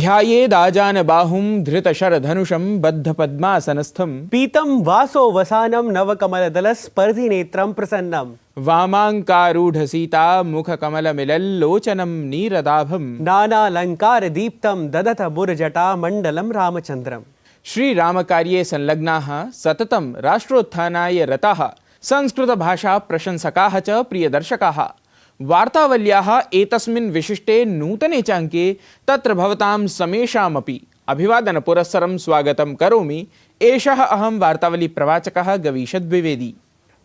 ध्यायेदाजान बाहुं धृतशरधनुषं बद्धपद्मासनस्थं पीतं वासो वसानं नवकमलदलस्पर्धिनेत्रं प्रसन्नं वामाङ्कारूढसीता मुखकमलमिलल्लोचनं नीरदाभं नानालङ्कारदीप्तं ददत मुरजटा मण्डलं रामचन्द्रम्। श्रीरामकार्ये संलग्नाः सततं राष्ट्रोत्थानाय रताः संस्कृतभाषा प्रशंसकाः च प्रियदर्शकाः वार्तावल्याः एतस्मिन् विशिष्टे नूतने च अङ्के तत्र भवतां समेषामपि अभिवादनपुरस्सरं स्वागतं करोमि। एषः अहं वार्तावली प्रवाचकः गवीशद्विवेदी।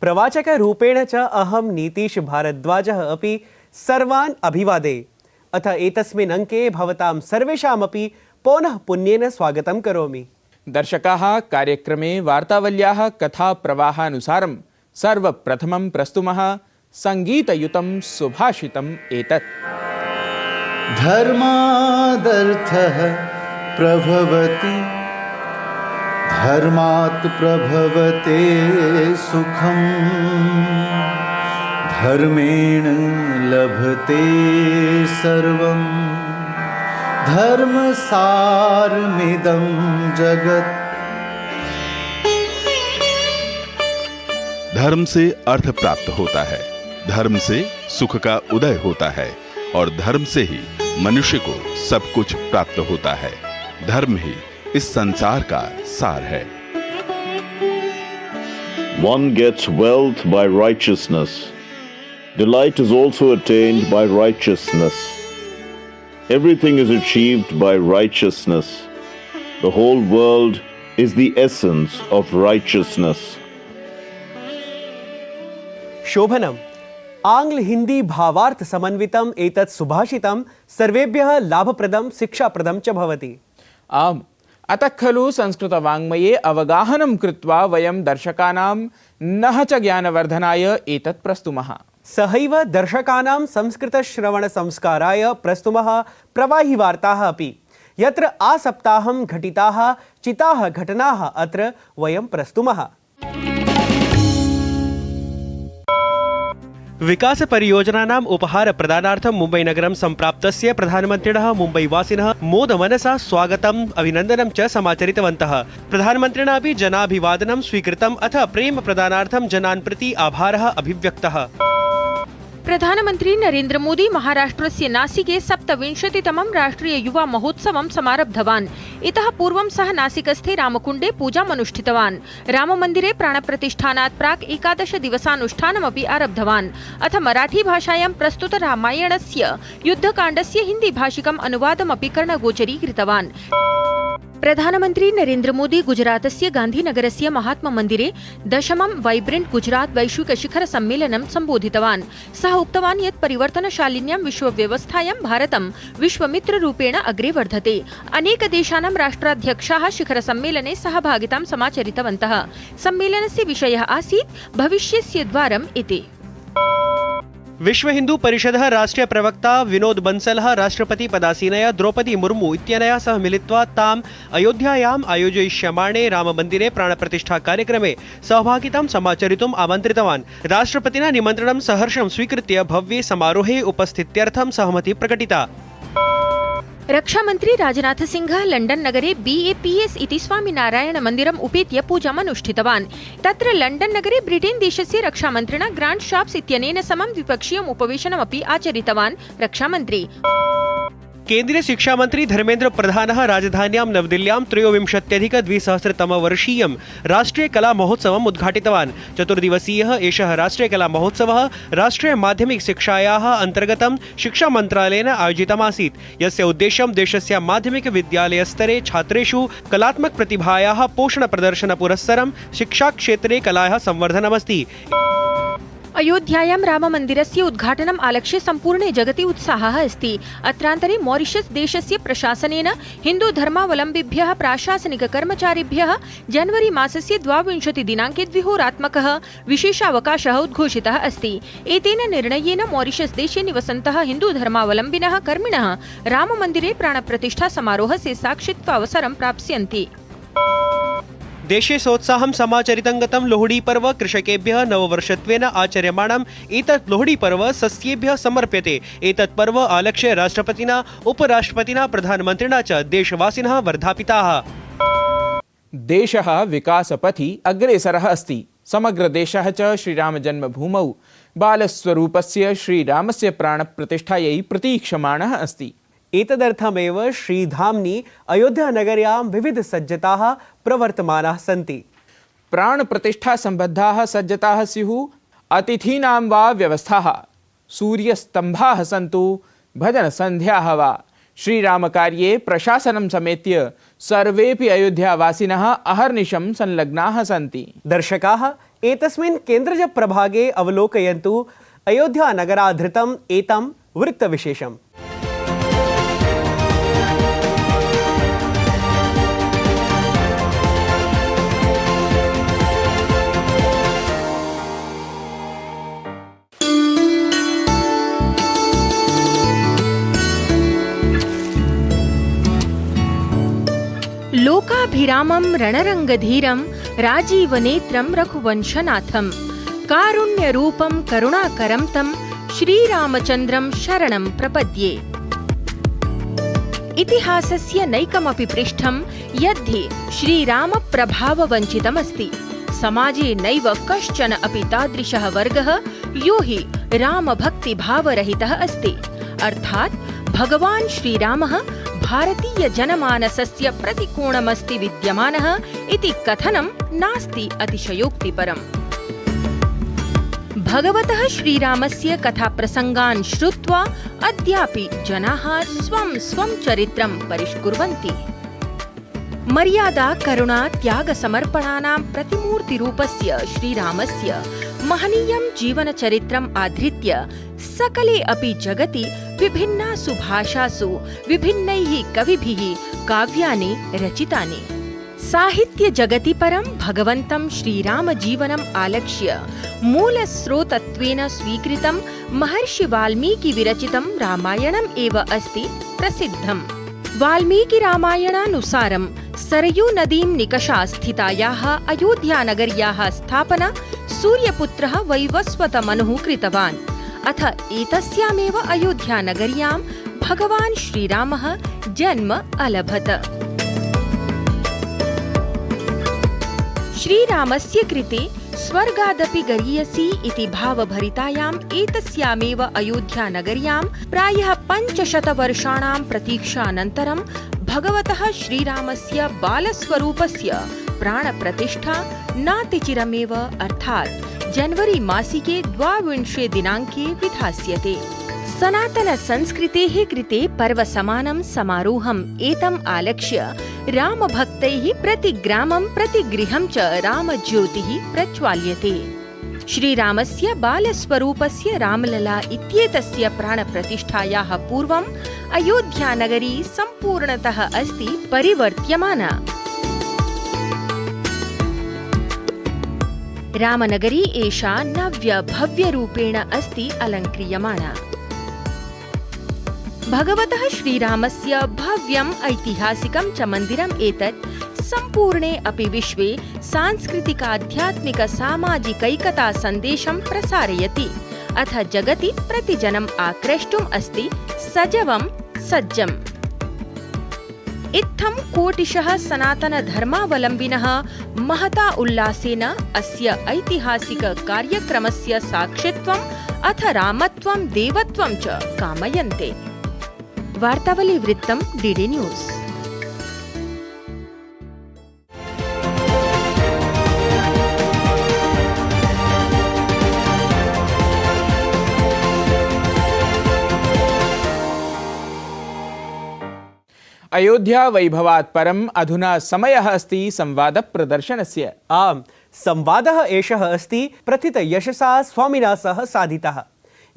प्रवाचकरूपेण च अहं नीतीश भारद्वाजः अपि सर्वान् अभिवादे। अथ एतस्मिन् अङ्के भवतां सर्वेषामपि पुनः पुण्येन स्वागतं करोमि। दर्शकाः, कार्यक्रमे वार्तावल्याः कथाप्रवाहानुसारं सर्वप्रथमं प्रस्तुमः संगीतयुतं सुभाषितम् एतत्। धर्मादर्थः प्रभवति धर्मात् प्रभवते सुखम् धर्मेण लभते सर्वम् धर्मसारमिदं जगत्। धर्म से अर्थ प्राप्त होता है, धर्म से सुख का उदय होता है और धर्म से ही मनुष्य को सब कुछ प्राप्त होता है। धर्म ही इस संसार का सार है। One gets wealth by righteousness. Delight is also attained by righteousness. Everything is achieved by righteousness. The whole world is the essence of righteousness. शोभनम् आंग्ल हिंदी भावार्थ समन्वितम् एतत् सुभाषितं सर्वेभ्यः लाभप्रदं शिक्षाप्रदं च भवति। आम्, अतः खलु संस्कृतवाङ्मये अवगाहनं कृत्वा वयं दर्शकानां नः च ज्ञानवर्धनाय एतत् प्रस्तुमः। सहैव दर्शकानां संस्कृतश्रवणसंस्काराय प्रस्तुमः प्रवाही वार्ताः अपि, यत्र आसप्ताहं घटिताः चिताः घटनाः अत्र वयं प्रस्तुमः। विकास परियोजनानाम् उपहार प्रदानार्थं मुम्बईनगरं सम्प्राप्तस्य प्रधानमन्त्रिणः मुम्बईवासिनः मोदमनसा स्वागतम् अभिनन्दनं च समाचरितवन्तः। प्रधानमन्त्रिणा अपि जनाभिवादनं स्वीकृतम् अथ प्रेम प्रदानार्थं जनान् प्रति आभारः अभिव्यक्तः। प्रधानमन्त्री नरेन्द्र मोदी महाराष्ट्रस्य नासिके 27तमं राष्ट्रिय युवा महोत्सवं समारब्धवान्। इतः पूर्वं सः नासिकस्थे रामकुण्डे पूजामनुष्ठितवान्। राममन्दिरे प्राणप्रतिष्ठानात् प्राक् 11 दिवसानुष्ठानमपि आरब्धवान्। अथ मराठी भाषायां प्रस्तुत रामायणस्य युद्धकाण्डस्य हिन्दीभाषिकम् अनुवादमपि कर्णगोचरीकृतवान्। प्रधानमन्त्री नरेन्द्र मोदी गुजरातस्य गान्धीनगरस्य महात्ममन्दिरे 10मं वाइब्रेंट गुजरात वैश्विक शिखर सम्मेलनं सम्बोधितवान्। सः उक्तवान् यत् परिवर्तनशालिन्यां विश्वव्यवस्थायां भारतं विश्वमित्ररूपेण अग्रे वर्धते। अनेकदेशानां राष्ट्राध्यक्षाः शिखरसम्मेलने सहभागितां समाचरितवन्तः। सम्मेलनस्य विषयः आसीत् भविष्यस्य द्वारम् इति। विश्व हिंदू परिषदः राष्ट्रीय प्रवक्ता विनोद बंसलः राष्ट्रपति पदासीनया द्रौपदी मुर्मू इत्यनया सह मिलित्वा ताम् अयोध्यायाम् आयोजयिष्यमाणे राममन्दिरे प्राणप्रतिष्ठा कार्यक्रमे सहभागितां समाचरितुम् आमन्त्रितवान्। राष्ट्रपतिना निमन्त्रणं सहर्षं स्वीकृत्य भव्ये समारोहे उपस्थित्यर्थं सहमति प्रकटिता। रक्षामन्त्री राजनाथ सिंहः लण्डन् नगरे BAPS इति स्वामिनारायण मन्दिरम् उपेत्य पूजामनुष्ठितवान्। तत्र लण्डन् नगरे ब्रिटेन देशस्य रक्षामन्त्रिणा ग्राण्ड शाप्स् इत्यनेन समं द्विपक्षीयम् उपवेशनमपि आचरितवान् रक्षामन्त्री। केन्द्रीय शिक्षा मंत्री धर्मेन्द्र प्रधानः राजधान्यां नवदिल्ल्यां 23-2000तमवर्षीयं राष्ट्रीय कला महोत्सवम् उद्घाटितवान्। 4 दिवसीयः एषः राष्ट्रीय कला महोत्सवः राष्ट्रीय माध्यमिक शिक्षायाः अन्तर्गतं शिक्षा मन्त्रालयेन आयोजितमासीत्, यस्य उद्देश्यं देशस्य माध्यमिक विद्यालयस्तरे छात्रेषु कलात्मक प्रतिभायाः पोषण प्रदर्शन पुरस्सरं शिक्षाक्षेत्रे कलायाः संवर्धनमस्ति। अयोध्यायां राममन्दिरस्य उद्घाटनम् आलक्ष्य सम्पूर्णे जगति उत्साहः अस्ति। अत्रान्तरे मॉरिशस देशस्य प्रशासनेन हिन्दू धर्मावलम्बिभ्यः प्राशासनिक कर्मचारिभ्यः जनवरी मासस्य 22 दिनाङ्के द्विहोरात्मकः विशेषावकाशः उद्घोषितः अस्ति। एतेन निर्णयेन मॉरिशस देशे निवसन्तः हिन्दू धर्मावलम्बिनः कर्मिणः राममन्दिरे प्राणप्रतिष्ठा समारोहस्य साक्षित्वावसरं प्राप्स्यन्ति। देशे सोत्साहं समाचरितं गतं लोहड़ी पर्व कृषकेभ्यः नववर्षत्वेन आचर्यमाणम् एतत् लोहड़ी पर्व सस्येभ्यः समर्प्यते। एतत् पर्व आलक्ष्य राष्ट्रपतिना, उपराष्ट्रपतिना, प्रधानमन्त्रिणा च देशवासिनः वर्धापिताः। देशः विकासपथि अग्रेसरः अस्ति। समग्र देशः च श्रीरामजन्मभूमौ बालस्वरूपस्य श्रीरामस्य प्राणप्रतिष्ठायै प्रतीक्षमाणः अस्ति। एतदर्थमेव श्रीधाम्नि अयोध्यानगर्यां विविधसज्जताः प्रवर्तमानाः सन्ति। प्राणप्रतिष्ठासम्बद्धाः सज्जताः स्युः। अतिथीनां वा व्यवस्थाः, सूर्यस्तम्भाः सन्तु, भजनसन्ध्याः वा। श्रीरामकार्ये प्रशासनं समेत्य सर्वेपि अयोध्यावासिनः अहर्निशं संलग्नाः सन्ति। दर्शकाः एतस्मिन् केन्द्रजप्रभागे अवलोकयन्तु अयोध्यानगराधृतम् एतं वृत्तविशेषम्। लोकाभिरामं रणरङ्गधीरं राजीवनेत्रं रघुवंशनाथं कारुण्यरूपं करुणाकरं तं श्रीरामचन्द्रं शरणं प्रपद्ये। इतिहासस्य नैकमपि पृष्ठं यद्धि श्रीरामप्रभाववञ्चितमस्ति। समाजे नैव कश्चन अपि तादृशः वर्गः यो हि रामभक्तिभावरहितः अस्ति। अर्थात् भगवान् श्रीरामः भारतीय जनमानसस्य प्रतिकोणमस्ति विद्यमानः इति कथनं नास्ति अतिशयोक्तिपरम्। भगवतः श्रीरामस्य कथाप्रसङ्गान् श्रुत्वा अद्यापि जनाः स्वं स्वं चरित्रं परिष्कुर्वन्ति। मर्यादा, करुणा, त्यागसमर्पणानां प्रतिमूर्तिरूपस्य श्रीरामस्य महनीयं जीवनचरित्रम् आधृत्य सकले अपि जगति विभिन्नासु भाषासु विभिन्नैः कविभिः काव्यानि रचितानि। साहित्य जगति परं भगवन्तं श्रीरामजीवनम् आलक्ष्य मूलस्रोतत्वेन स्वीकृतं महर्षि वाल्मीकि विरचितं रामायणम् एव अस्ति प्रसिद्धम्। वाल्मीकि रामायणानुसारं सरयू नदीं निकषा स्थितायाः अयोध्यानगर्याः स्थापना सूर्यपुत्रः वैवस्वतमनुः कृतवान्। अथ एतस्यामेव अयोध्यानगर्यां भगवान् श्रीरामः जन्म अलभत। श्रीरामस्य कृते स्वर्गादपि गरीयसी इति भावभरितायाम् एतस्यामेव अयोध्यानगर्यां प्रायः 500 वर्षाणां प्रतीक्षानन्तरं भगवतः श्रीरामस्य बालस्वरूपस्य प्राणप्रतिष्ठा नातिचिरमेव अर्थात् जनवरी मासिके 22 दिनाङ्के विधास्यते। सनातन संस्कृतेः कृते पर्वसमानं समारोहम् एतम् आलक्ष्य रामभक्तैः प्रतिग्रामं प्रतिगृहं च रामज्योतिः प्रज्वाल्यते। श्रीरामस्य बालस्वरूपस्य रामलला इत्येतस्य प्राणप्रतिष्ठायाः पूर्वम् अयोध्यानगरी सम्पूर्णतः अस्ति परिवर्त्यमाना। रामनगरी एषा नव्य भव्यरूपेण अस्ति अलङ्क्रियमाणा। भगवतः श्रीरामस्य भव्यम् ऐतिहासिकं च मन्दिरम् एतत् सम्पूर्णे अपि विश्वे सांस्कृतिकाध्यात्मिक सामाजिकैकता सन्देशं प्रसारयति। अथ जगति प्रतिजनम् आक्रेष्टुम् अस्ति सजवं सज्जम्। इत्थं कोटिशः सनातन धर्मावलम्बिनः महता उल्लासेन अस्य ऐतिहासिक कार्यक्रमस्य साक्षित्वम् अथ रामत्वं देवत्वं च कामयन्ते। वार्तावली वृत्तं डीडी न्यूज़। अयोध्या वैभवात् परम् अधुना समयः अस्ति संवादप्रदर्शनस्य। आम्, संवादः एषः अस्ति प्रथितयशसा स्वामिना सह साधितः।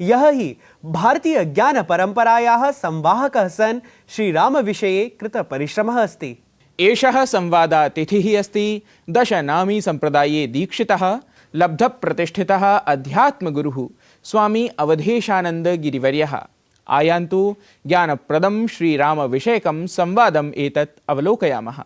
यः हि भारतीय ज्ञानपरम्परायाः संवाहकः सन् श्रीरामविषये कृतपरिश्रमः अस्ति। एषः संवादातिथिः अस्ति दशनामी सम्प्रदाये दीक्षितः लब्धप्रतिष्ठितः अध्यात्मगुरुः स्वामी अवधेशानन्द गिरिवर्यः। आयान्तु ज्ञानप्रदं श्रीरामविषयकं संवादम् एतत् अवलोकयामः।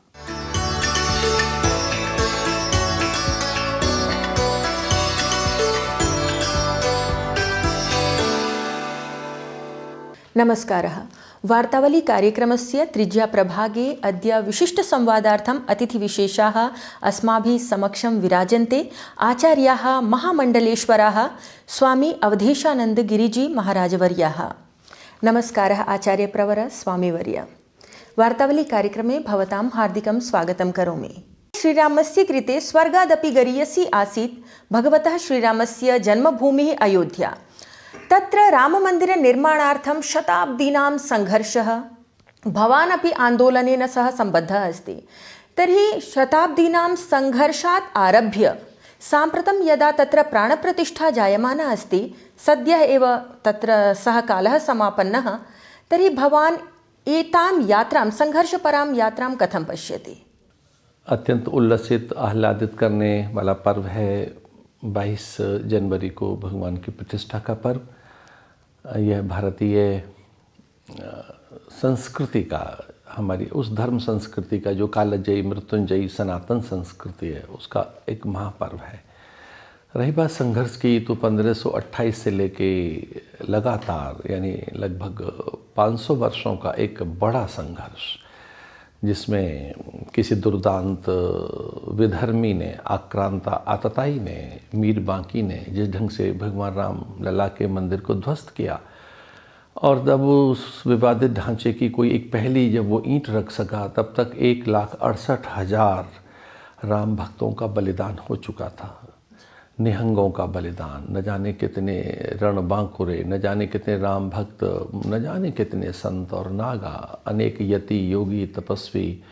नमस्कारः। वार्तावली कार्यक्रमस्य तृतीयप्रभागे अद्य विशिष्टसंवादार्थम् अतिथिविशेषाः अस्माभिः समक्षं विराजन्ते आचार्याः महामण्डलेश्वराः स्वामी अवधेशानन्दगिरिजी महाराजवर्याः। नमस्कारः आचार्यप्रवर स्वामीवर्य। वार्तावली कार्यक्रमे भवतां हार्दिकं स्वागतं करोमि। श्रीरामस्य कृते स्वर्गादपि गरीयसी आसीत् भगवतः श्रीरामस्य जन्मभूमिः अयोध्या। तत्र राममन्दिरनिर्माणार्थं शताब्दीनां सङ्घर्षः भवान् अपि आन्दोलनेन सह सम्बद्धः अस्ति। तर्हि शताब्दीनां सङ्घर्षात् आरभ्य साम्प्रतं यदा तत्र प्राणप्रतिष्ठा जायमाना अस्ति, सद्यः एव तत्र सः कालः समापन्नः, तर्हि भवान् एतां यात्रां सङ्घर्षपरां यात्रां कथं पश्यति? अत्यंत उल्लसित आह्लादित करने वाला पर्व है 22 जनवरी को भगवान की प्रतिष्ठा का पर्व। यह भारतीय संस्कृति का, हमारी उस धर्म संस्कृति का जो कालजयी मृत्युंजयी सनातन संस्कृति है, उसका एक महापर्व है। रही बात संघर्ष की, तो 1528 से लेके लगातार यानी लगभग 500 वर्षों का एक बड़ा संघर्ष, जिसमें किसी दुर्दांत विधर्मी ने, आक्रांता आतताई ने, मीर बांकी ने जिस ढंग से भगवान राम लला के मंदिर को ध्वस्त किया, और जब उस विवादित ढांचे की कोई एक पहली जब वो ईंट रख सका, तब तक 1,68,000 राम भक्तों का बलिदान हो चुका था। निहंगों का बलिदान, न जाने कितने रणबांकुरे, न जाने कितने राम भक्त, न जाने कितने संत और नागा, अनेक यति योगी तपस्वी,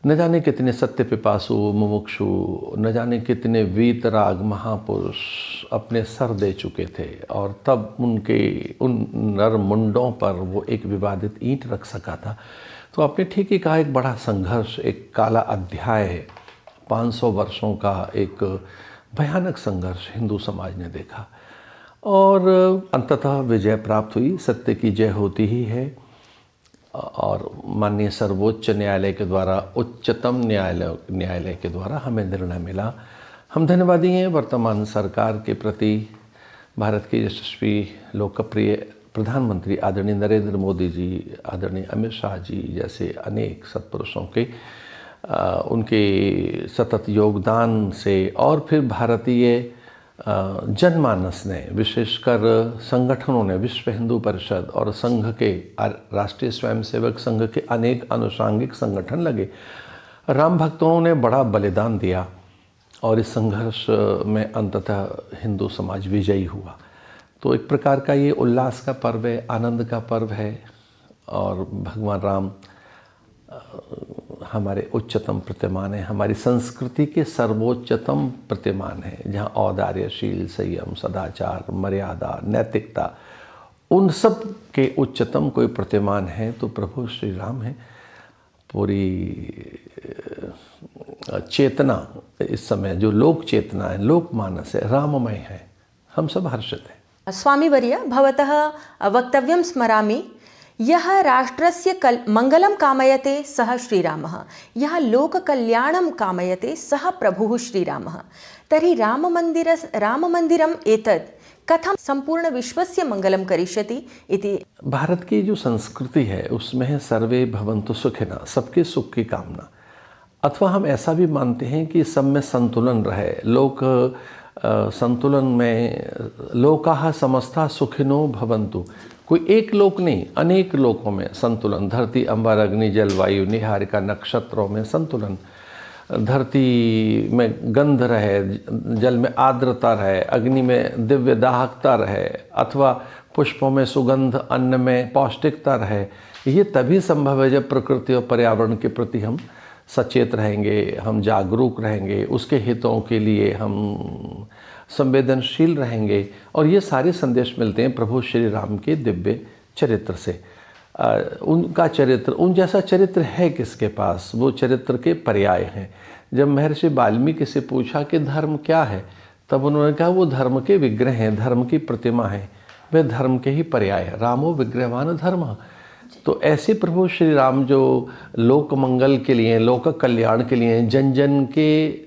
न जाने कितने सत्य पिपासु मुमुक्षु, न जाने कितने वीतराग महापुरुष अपने सर दे चुके थे, और तब उनके उन नर मुंडों पर वो एक विवादित ईंट रख सका था। तो आपने ठीक ही कहा, एक बड़ा संघर्ष, एक काला अध्याय, 500 वर्षों का एक भयानक संघर्ष हिंदू समाज ने देखा, और अंततः विजय प्राप्त हुई। सत्य की जय होती ही है, और माननीय सर्वोच्च न्यायालय के द्वारा, उच्चतम न्यायालय के द्वारा हमें निर्णय मिला। हम धन्यवादी हैं वर्तमान सरकार के प्रति, भारत के यशस्वी लोकप्रिय प्रधानमंत्री आदरणीय नरेंद्र मोदी जी, आदरणीय अमित शाह जी जैसे अनेक सत्पुरुषों के उनके सतत योगदान से, और फिर भारतीय जनमानस ने, विशेषकर संगठनों ने, विश्व हिंदू परिषद और संघ के, राष्ट्रीय स्वयंसेवक संघ के अनेक अनुषांगिक संगठन लगे। राम भक्तों ने बड़ा बलिदान दिया, और इस संघर्ष में अंततः हिंदू समाज विजयी हुआ। तो एक प्रकार का ये उल्लास का पर्व है, आनंद का पर्व है, और भगवान राम हमारे उच्चतम प्रतिमान है, हमारी संस्कृति के सर्वोच्चतम प्रतिमान है, जहाँ औदार्यशील, संयम, सदाचार, मर्यादा, नैतिकता, उन सब के उच्चतम कोई प्रतिमान है तो प्रभु श्री राम है। पूरी चेतना इस समय जो लोक चेतना है, लोकमानस है, राममय है, हम सब हर्षित हैं। स्वामीवर्य, भवतः वक्तव्यं स्मरामि। यः राष्ट्रस्य मङ्गलं कामयते सः श्रीरामः, यः लोककल्याणं कामयते सः प्रभुः श्रीरामः। तर्हि राममन्दिरम् एतत् कथं संपूर्ण विश्वस्य मङ्गलं करिष्यति इति? भारत की जो संस्कृति है उसमें है सर्वे भवन्तु सुखिनः, सबके सुख की कामना। अथवा हम ऐसा भी मानते हैं कि सब में संतुलन रहे, लोक संतुलन में, लोकाः समस्ता सुखिनो भवन्तु, कोई एक लोक नहीं, अनेक लोकों में संतुलन, धरती अंबर अग्नि जल वायु निहारिका नक्षत्रों में संतुलन, धरती में गंध रहे, जल में आर्द्रता रहे, अग्नि में दिव्य दाहकता रहे, अथवा पुष्पों में सुगंध, अन्न में पौष्टिकता रहे। ये तभी संभव है जब प्रकृति और पर्यावरण के प्रति हम सचेत रहेंगे, हम जागरूक रहेंगे, उसके हितों के लिए हम संवेदनशील रहेंगे। और ये सारे संदेश मिलते हैं प्रभु श्री राम के दिव्य चरित्र से। उनका चरित्र, उन जैसा चरित्र है किसके पास, वो चरित्र के पर्याय हैं। जब महर्षि वाल्मीकि से पूछा कि धर्म क्या है, तब उन्होंने कहा वो धर्म के विग्रह हैं, धर्म की प्रतिमा है, वे धर्म के ही पर्याय है। रामो विग्रहवान धर्म। तो ऐसे प्रभु श्री राम जो लोक मंगल के लिए, लोक कल्याण के लिए, जन जन के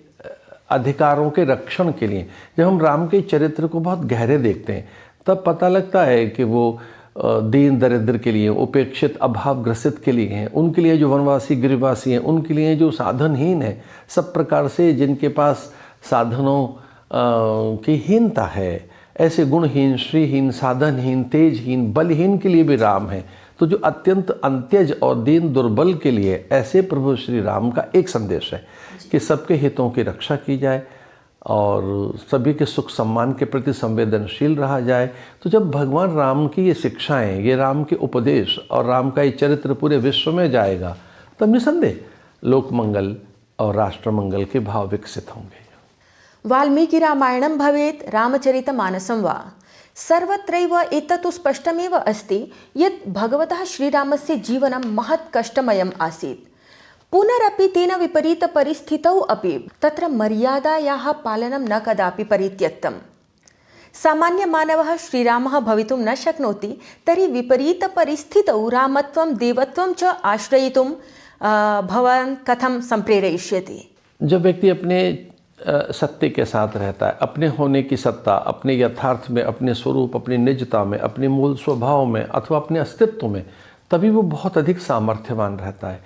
अधिकारों के रक्षण के लिए, जब हम राम के चरित्र को बहुत गहरे देखते हैं तब पता लगता है कि वो दीन दरिद्र के लिए, उपेक्षित अभाव ग्रसित के लिए हैं, उनके लिए जो वनवासी गिरिवासी हैं, उनके लिए जो साधनहीन है, सब प्रकार से जिनके पास साधनों की हीनता है, ऐसे गुणहीन, श्रीहीन, साधनहीन, तेजहीन, बलहीन के लिए भी राम है। तो जो अत्यंत अंत्यज और दीन दुर्बल के लिए ऐसे प्रभु श्री राम का एक संदेश है कि सबके हितों की रक्षा की जाए और सभी के सुख सम्मान के प्रति संवेदनशील रहा जाए। तो जब भगवान राम की ये शिक्षाएं, ये राम के उपदेश और राम का ये चरित्र पूरे विश्व में जाएगा, तब निसंदेह लोक मंगल और राष्ट्र मंगल के भाव विकसित होंगे। वाल्मीकि रामायणं भवेत् रामचरितमानसं वा, सर्वत्रैव एतत्तु स्पष्टमेव अस्ति यत् भगवतः श्रीरामस्य जीवनं महत् कष्टमयम् आसीत्। पुनरपि तेन विपरीतपरिस्थितौ अपि तत्र मर्यादायाः पालनं न कदापि परित्यक्तम्। सामान्यमानवः श्रीरामः भवितुं न शक्नोति, तर्हि विपरीतपरिस्थितौ रामत्वं देवत्वं च आश्रयितुं भवान् कथं सम्प्रेरयिष्यति? जब व्यक्ति अपने सत्य के साथ रहता है, अपने होने की सत्ता, अपने यथार्थ में, अपने स्वरूप, अपनी निजता में, अपने मूल स्वभाव में अथवा अपने अस्तित्व में, तभी वो बहुत अधिक सामर्थ्यवान रहता है।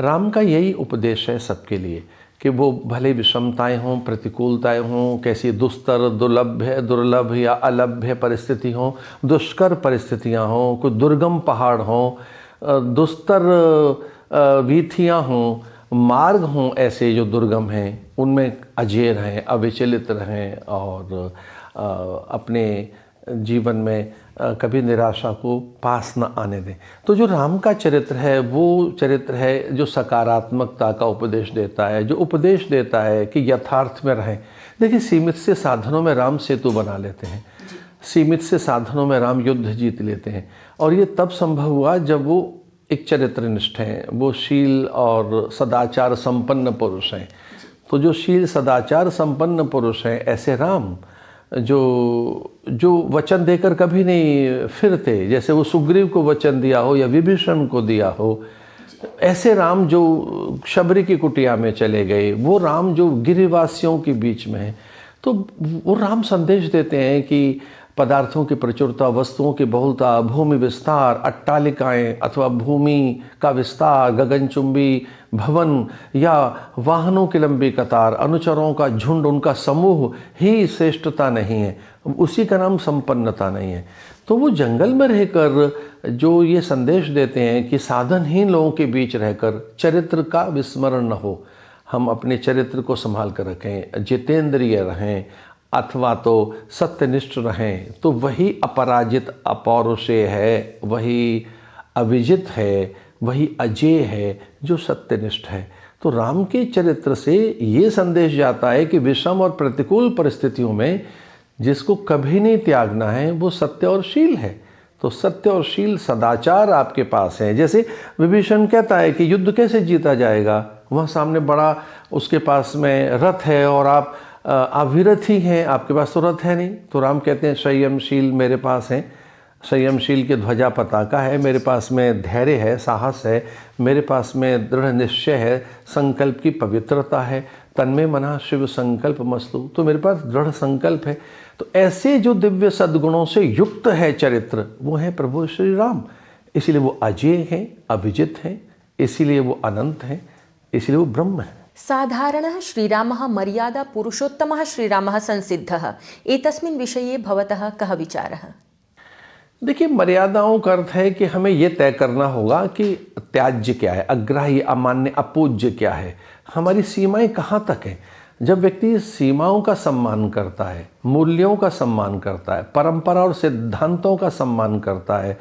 राम का यही उपदेश है सबके लिए कि वो भले विषमताएं हों, प्रतिकूलताएं हों, कैसी दुस्तर, दुर्लभ या अलभ्य परिस्थिति हों, दुष्कर परिस्थितियां हों, कोई दुर्गम पहाड़ हों, दुस्तर वीथियां हों, मार्ग हों ऐसे जो दुर्गम हैं, उनमें अजेय रहें, अविचलित रहें और अपने जीवन में कभी निराशा को पास न आने दें। तो जो राम का चरित्र है वो चरित्र है जो सकारात्मकता का उपदेश देता है, जो उपदेश देता है कि यथार्थ में रहें। देखिए, सीमित से साधनों में राम सेतु बना लेते हैं, सीमित से साधनों में राम युद्ध जीत लेते हैं, और ये तब संभव हुआ जब वो एक चरित्रनिष्ठ हैं, वो शील और सदाचार संपन्न पुरुष हैं। तो जो शील सदाचार संपन्न पुरुष हैं, ऐसे राम जो वचन देकर कभी नहीं फिरते, जैसे वो सुग्रीव को वचन दिया हो या विभीषण को दिया हो, ऐसे राम जो शबरी की कुटिया में चले गए, वो राम जो गिरिवासियों के बीच में है। तो वो राम संदेश देते हैं कि पदार्थों की प्रचुरता, वस्तुओं की बहुलता, भूमि विस्तार, अट्टालिकाएं अथवा भूमि का विस्तार, गगनचुंबी भवन या वाहनों की लंबी कतार, अनुचरों का झुंड, उनका समूह ही श्रेष्ठता नहीं है, उसी का नाम संपन्नता नहीं है। तो वो जंगल में रहकर जो ये संदेश देते हैं कि साधनहीन लोगों के बीच रहकर चरित्र का विस्मरण न हो, हम अपने चरित्र को संभाल कर रखें, जितेंद्रिय रहें अथवा तो सत्यनिष्ठ रहें, तो वही अपराजित अपौरुषेय है, वही अविजित है, वही अजेय है जो सत्यनिष्ठ है। तो राम के चरित्र से ये संदेश जाता है कि विषम और प्रतिकूल परिस्थितियों में जिसको कभी नहीं त्यागना है वो सत्य और शील है। तो सत्य और शील सदाचार आपके पास है। जैसे विभीषण कहता है कि युद्ध कैसे जीता जाएगा, वहाँ सामने बड़ा उसके पास में रथ है और आप अविरत ही हैं, आपके पास तो रथ है नहीं। तो राम कहते हैं संयमशील मेरे पास है, संयमशील के ध्वजा पताका है, मेरे पास में धैर्य है, साहस है, मेरे पास में दृढ़ निश्चय है, संकल्प की पवित्रता है, तन्मे मना शिव संकल्प मस्तु, तो मेरे पास दृढ़ संकल्प है। तो ऐसे जो दिव्य सद्गुणों से युक्त है चरित्र, वो है प्रभु श्री राम। इसीलिए वो अजेय हैं, अविजित हैं, इसीलिए वो अनंत हैं, इसीलिए वो ब्रह्म है। साधारणः श्रीरामः मर्यादा पुरुषोत्तमः श्रीरामः संसिद्धः, एतस्मिन् विषये भवतः कः विचारः? देखिए, मर्यादाओं का अर्थ है कि हमें ये तय करना होगा कि त्याज्य क्या है, अग्राह्य, अमान्य, अपूज्य क्या है, हमारी सीमाएं कहाँ तक हैं। जब व्यक्ति सीमाओं का सम्मान करता है, मूल्यों का सम्मान करता है, परंपरा और सिद्धांतों का सम्मान करता है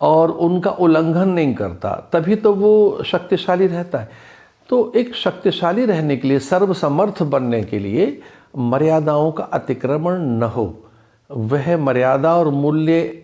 और उनका उल्लंघन नहीं करता, तभी तो वो शक्तिशाली रहता है। तो एक शक्तिशाली रहने के लिए, सर्वसमर्थ बनने के लिए मर्यादाओं का अतिक्रमण न हो। वह मर्यादा और मूल्य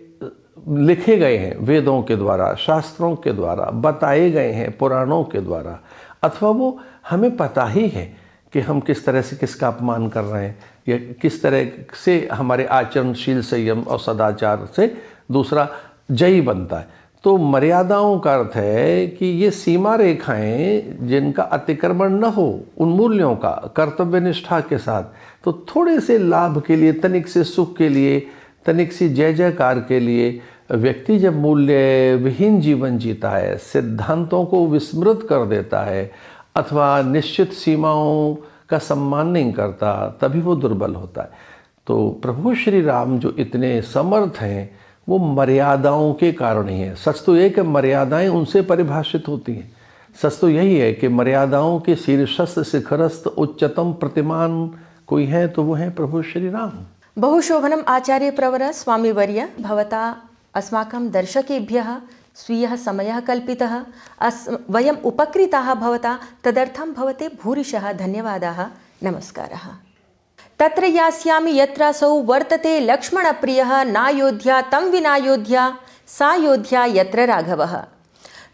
लिखे गए हैं वेदों के द्वारा, शास्त्रों के द्वारा, बताए गए हैं पुराणों के द्वारा, अथवा वो हमें पता ही है कि हम किस तरह से किसका अपमान कर रहे हैं या किस तरह से हमारे आचरणशील संयम और सदाचार से दूसरा जयी बनता है। तो मर्यादाओं का अर्थ है कि ये सीमा रेखाएं जिनका अतिक्रमण न हो, उन मूल्यों का कर्तव्य निष्ठा के साथ, तो थोड़े से लाभ के लिए, तनिक से सुख के लिए, तनिक सी जय जयकार के लिए व्यक्ति जब मूल्य विहीन जीवन जीता है, सिद्धांतों को विस्मृत कर देता है अथवा निश्चित सीमाओं का सम्मान नहीं करता, तभी वो दुर्बल होता है। तो प्रभु श्री राम जो इतने समर्थ हैं वो मर्यादाओं के कारण ही है। सच तो ये कि मर्यादाएं उनसे परिभाषित होती हैं। सच तो यही है कि मर्यादाओं के शीर्षस्थ शिखरस्थ उच्चतम प्रतिमान कोई है तो वो है प्रभु श्री राम। बहुशोभनम् आचार्य प्रवर स्वामी वर्य भवता अस्माकं दर्शकेभ्यः स्वीयः समयः कल्पितः, वयम् उपकृताः भवता, तदर्थं भवते भूरिशः धन्यवादाः, नमस्कारः। तत्र यास्यामि यत्रासौ वर्तते लक्ष्मणप्रियः, नायोध्या तं विनायोध्या सा योध्या यत्र राघवः।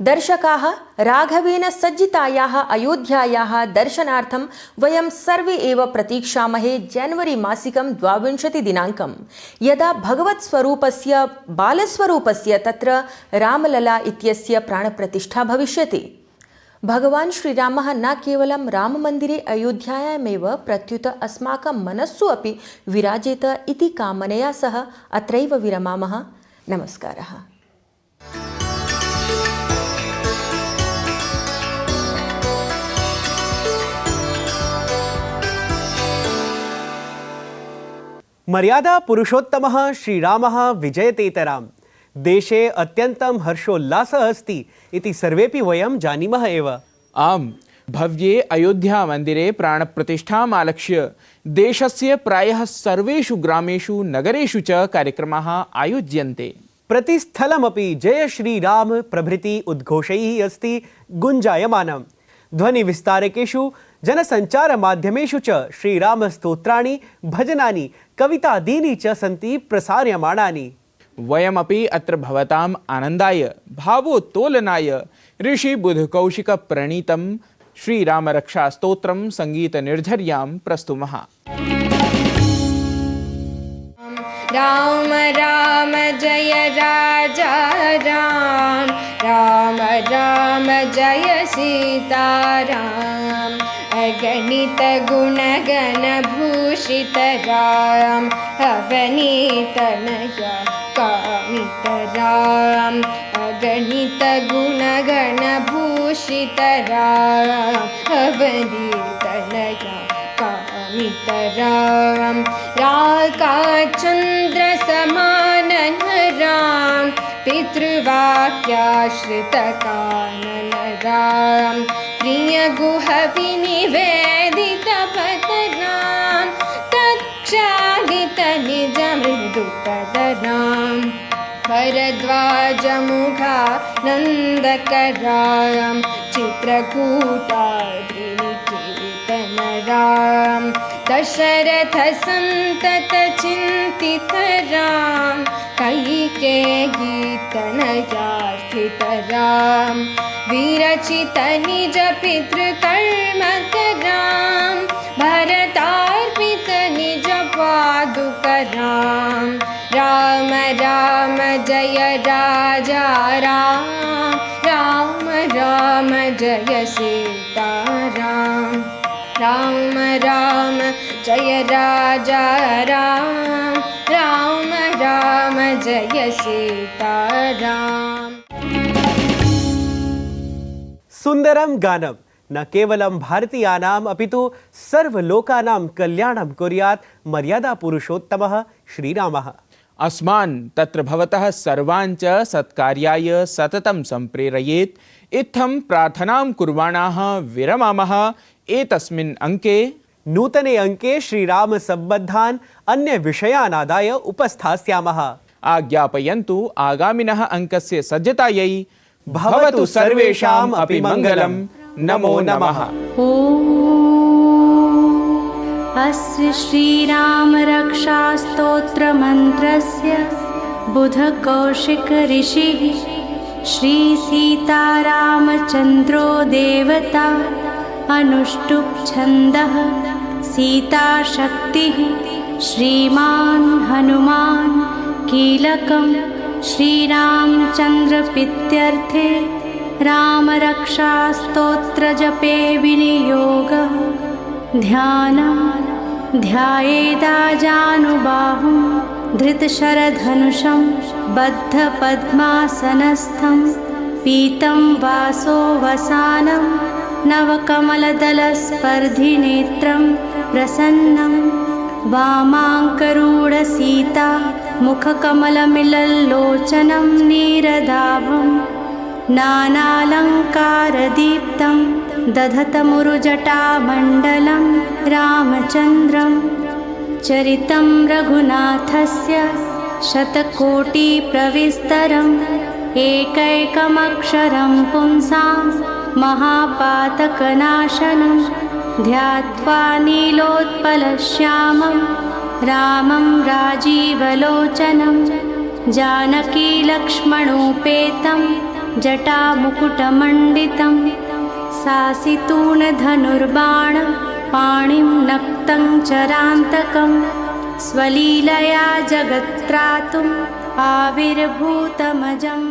दर्शकाः राघवेन सज्जितायाः अयोध्यायाः दर्शनार्थं वयं सर्वे एव प्रतीक्षामहे जनवरी मासिकं 22 दिनाङ्कं, यदा भगवत्स्वरूपस्य बालस्वरूपस्य तत्र रामलला इत्यस्य प्राणप्रतिष्ठा भविष्यति। भगवान् श्रीरामः न केवलं राममन्दिरे अयोध्यायामेव प्रत्युत अस्माकं मनस्सु अपि विराजेत इति कामनया सह अत्रैव विरमामः। नमस्कारः। मर्यादा पुरुषोत्तमः श्रीरामः विजयतेतराम। देशे अत्यन्तं हर्षोल्लासः अस्ति इति सर्वेपि वयं जानीमः एव। आम्, भव्ये अयोध्या मन्दिरे प्राणप्रतिष्ठाम् आलक्ष्य देशस्य प्रायः सर्वेषु ग्रामेषु नगरेषु च कार्यक्रमाः आयोज्यन्ते। प्रतिस्थलमपि जय श्रीराम प्रभृति उद्घोषैः अस्ति गुञ्जायमानम्। ध्वनिविस्तारकेषु जनसञ्चारमाध्यमेषु च श्रीरामस्तोत्राणि, भजनानि, कवितादीनि च सन्ति प्रसार्यमाणानि। वयमपि अत्र भवताम् आनन्दाय भावोत्तोलनाय ऋषिबुधकौशिकप्रणीतं श्रीरामरक्षास्तोत्रं सङ्गीतनिर्झर्यां प्रस्तुमः। राम राम जय राजा राम, राम राम जय सीताराम। अगणित गुणगण भूषित राम, अवनीत नया कामित राम। अगणित गुणगण भूषित राम, अवनीत नया कामित राम। राका चंद्र समान राम, पितृवाक्याश्रित कानन राम। प्रिय गुह विनिवेदित पद राम, तक्षादित निज मृदु पद राम। भरद्वाज मुखा नंदक राम, चित्रकूटाद्रि निकेतन राम। दशरथ संतत चिंतित राम, कैकेयी तनयार्थित राम। विरचित निज पितृकर्मक राम, भरतार्पित निज पादुक राम। राम राम जय राजा राम, राम राम जय सीताराम। राम राम जय राजा राम, राम राम जय सीताराम। सुंदरम गानम न केवलं भारतीयानाम् अपितु सर्वलोकानां कल्याणं कुर्यात् मर्यादा पुरुषोत्तमः श्रीरामः। अस्मान् तत्र भवतः सर्वान् च सत्कार्याय सततं सम्प्रेरयेत् इत्थं प्रार्थनां कुर्वाणाः विरमामः। एतस्मिन् अंके नूतने अंके श्रीराम सम्बद्धान् अन्य विषयान् आदाय उपस्थास्यामः। आज्ञापयन्तु आगामिनः अंकस्य सज्जतायै भवतु सर्वेषाम् अपि मङ्गलम्। नमो नमः। अस्य श्रीराम रक्षा स्तोत्र मंत्रस्य बुधकौशिक ऋषिः श्री सीतारामचन्द्रो देवता अनुष्टुप् छन्दः सीता शक्तिः श्रीमान् हनुमान् कीलकं श्रीरामचन्द्र प्रीत्यर्थे रामरक्षा स्तोत्र जपे विनियोगः। ध्यानं ध्यायेदाजानुबाहुं धृतशरधनुषं बद्धपद्मासनस्थं पीतं वासो वसानं नवकमलदलस्पर्धिनेत्रं प्रसन्नं वामाङ्करूढसीता मुखकमलमिलल्लोचनं नीरदाभं नानालङ्कारदीप्तं दधतमुरुजटामण्डलं रामचन्द्रं चरितं रघुनाथस्य शतकोटिप्रविस्तरम् एकैकमक्षरं पुंसां महापातकनाशनं ध्यात्वा नीलोत्पलश्यामं रामं राजीवलोचनं जानकीलक्ष्मणोपेतं जटामुकुटमण्डितं सासितूणधनुर्बाण पाणिं नक्तं चरान्तकं स्वलीलया जगत्त्रातुम् आविर्भूतमजम्